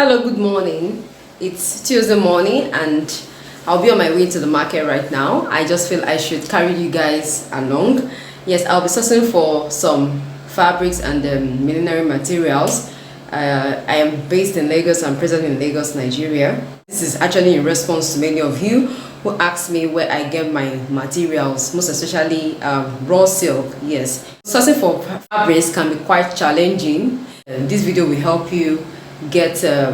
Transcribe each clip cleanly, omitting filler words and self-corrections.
Hello, good morning. It's Tuesday morning and I'll be on my way to the market right now. I just feel I should carry you guys along. Yes, I'll be sourcing for some fabrics and millinery materials. I am based in Lagos. I'm present in Lagos, Nigeria. This is actually in response to many of you who ask me where I get my materials, most especially raw silk. Yes, sourcing for fabrics can be quite challenging. This video will help you get a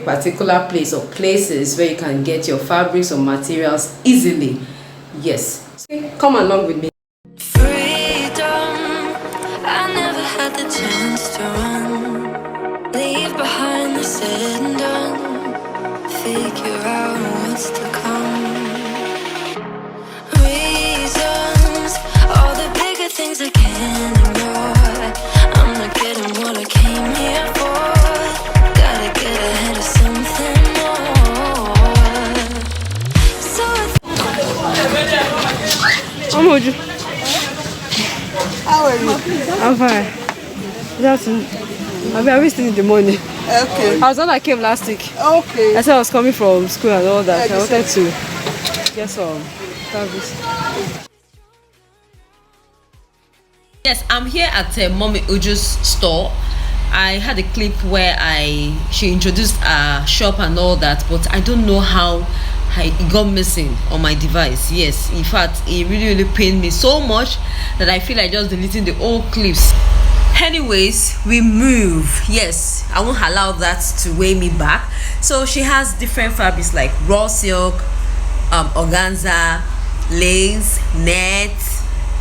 particular place or places where you can get your fabrics or materials easily. Yes, so come along with me. Freedom, I never had the chance to run. Leave behind the said and done. Figure out what's to come. Reasons, all the bigger things I can't ignore. I'm not getting what I came here for. Gotta get ahead of something more. So How are you? How are you? I'm fine. That's I was still in the morning. Okay. I was on I came last week. Okay. I said I was coming from school and all that. I wanted to get some service. Yes, I'm here at Mommy Uju's store. I had a clip where she introduced a shop and all that, but I don't know how it got missing on my device. Yes, in fact, it really pained me so much that I feel like just deleting the old clips. Anyways, we move. Yes, I won't allow that to weigh me back. So she has different fabrics like raw silk, organza, lace, net,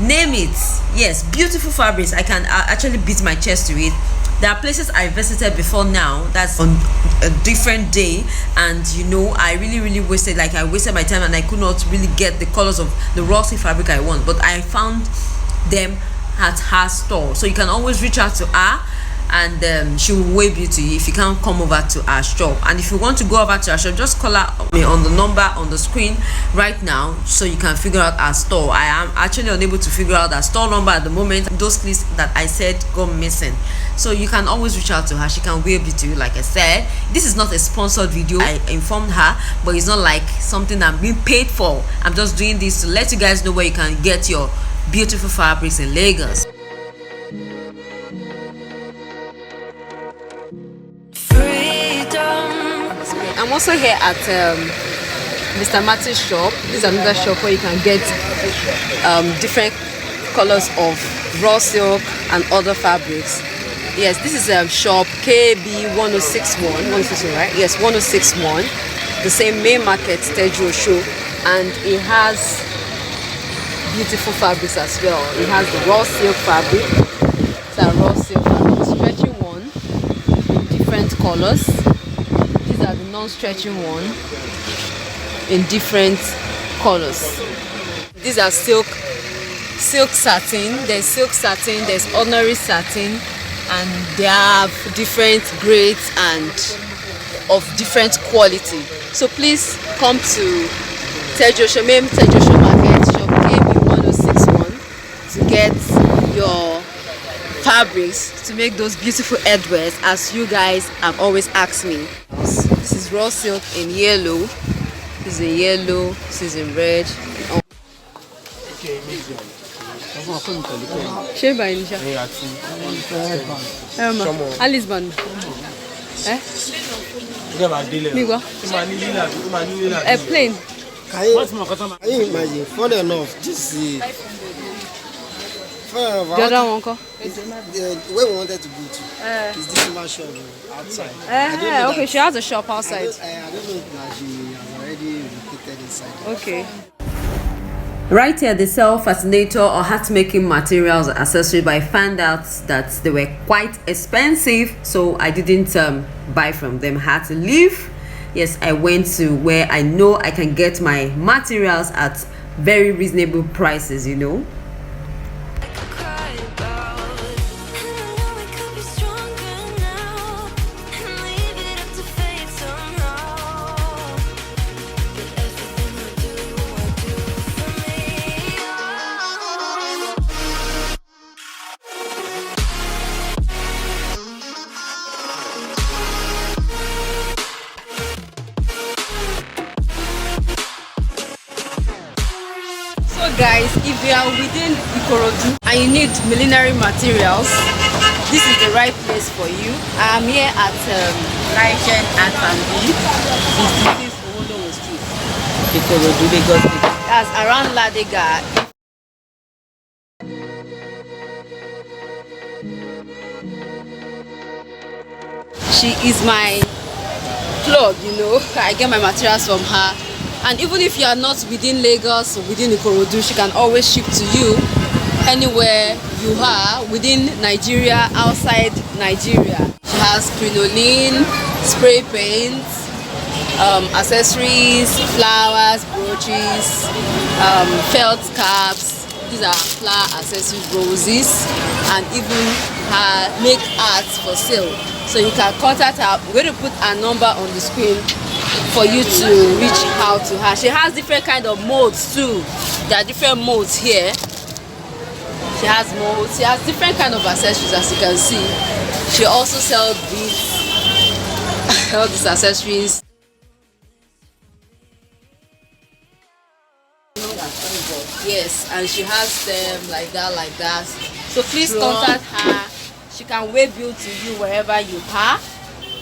name it. Yes, beautiful fabrics. I can actually beat my chest to it. There are places I visited before now that's on a different day, and you know, I really wasted my time and I could not really get the colors of the raw silk fabric I want, but I found them at her store. So you can always reach out to her and she will wave you to you if you can't come over to our shop. And if you want to go over to our shop, just call her me on the number on the screen right now so you can figure out our store. I am actually unable to figure out our store number at the moment. Those clips that I said go missing, so you can always reach out to her. She can wave you to you. Like I said, this is not a sponsored video. I informed her, but it's not like something I'm being paid for. I'm just doing this to let you guys know where you can get your beautiful fabrics in Lagos. I'm also here at Mr. Martys Shop. This is another shop where you can get different colors of raw silk and other fabrics. Yes, this is shop KB 1061. 1061, right? Yes, 1061. The same main market, Tejo Show, and it has beautiful fabrics as well. It has the raw silk fabric. It's a raw silk fabric, stretching one in different colors. These are the non-stretching one in different colors. These are silk satin. There's silk satin, there's ordinary satin, and they have different grades and of different quality. So please come to Tejo Show Market, shop KB 1061 to get your fabrics to make those beautiful headwears as you guys have always asked me. This is raw silk in yellow. This is in yellow. This is in red. Sheba Elisha. Alice Band. Migwa. A plane. Can you imagine? Funny enough, this is The other one, where we wanted to go to is this man shop outside. okay, she has a shop outside. I don't know if she has already located inside. Okay. Right here they sell fascinator or hat making materials or accessories, but I found out that they were quite expensive, so I didn't buy from them. I had to leave. Yes, I went to where I know I can get my materials at very reasonable prices, you know. we are within Ikorodu and you need millinery materials, this is the right place for you. I am here at Crinoline Hat, 56 Owolowo Street, Ikorodu, Lagos State. That's around Ladega. She is my plug, you know. I get my materials from her. And even if you are not within Lagos or within Ikorodu, she can always ship to you anywhere you are within Nigeria, outside Nigeria. She has crinoline, spray paints, accessories, flowers, brooches, felt caps. These are flower accessories, roses, and even her make arts for sale. So you can contact her. We're going to put her number on the screen for you to reach out to her. She has different kind of molds too. There are different molds here. She has molds. She has different kind of accessories, as you can see. She also sells these all these accessories. Yes, and she has them like that. So please contact her. She can wave you to you wherever you are.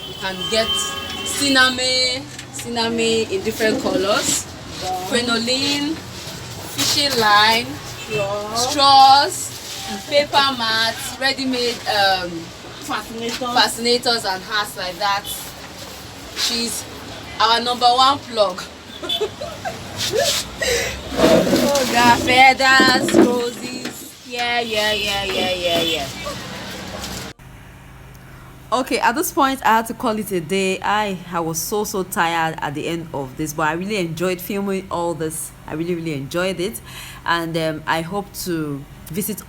You can get cinnamon in different colors, crinoline, fishing line, straws, paper mats, ready-made fascinators and hats like that. She's our #1 plug. Oh God, feathers, roses, yeah. Okay, at this point I had to call it a day. I was so tired at the end of this, but I really enjoyed filming all this. I really enjoyed it, and I hope to visit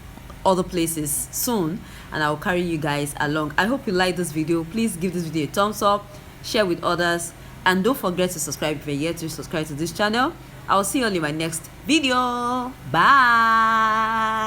other places soon, and I'll carry you guys along. I hope you like this video. Please give this video a thumbs up, share with others, and don't forget to subscribe if you're yet to subscribe to this channel. I'll see you all in my next video. Bye.